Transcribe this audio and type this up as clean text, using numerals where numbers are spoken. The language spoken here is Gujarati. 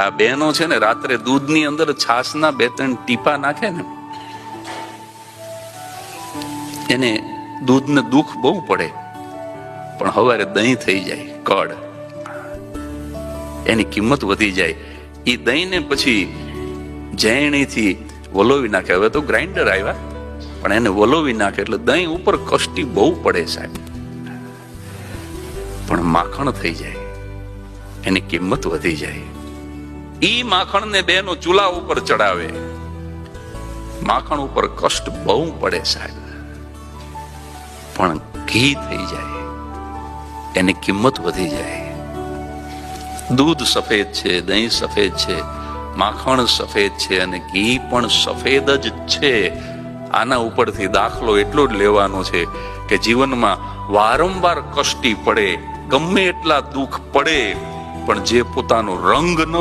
આ બહેનો છે ને રાત્રે દૂધની અંદર છાશના 2-3 ટીપા નાખે ને, એને દૂધને દુઃખ બહુ પડે, પણ સવારે દહીં થઈ જાય, કડ, એની કિંમત વધી જાય. એ દહીંને પછી ઝેણીથી વલોવી નાખે. હવે તો ગ્રાઇન્ડર આવ્યા, પણ એને વલોવી નાખે એટલે દહીં ઉપર કષ્ટી બહુ પડે સાહેબ, પણ માખણ થઈ જાય, એની કિંમત વધી જાય. ઈ માખણને બેનો ચૂલા ઉપર ચડાવે, માખણ ઉપર કષ્ટ બહુ પડે સાહેબ, પણ ઘી થઈ જાય, એની કિંમત વધી જાય. દૂધ સફેદ છે, દહીં સફેદ છે, માખણ સફેદ છે, અને ઘી પણ સફેદ જ છે. આના ઉપરથી દાખલો એટલો જ લેવાનો છે કે જીવનમાં વારંવાર કષ્ટી પડે, ગમે એટલા દુઃખ પડે, પણ જે પોતાનો રંગ ન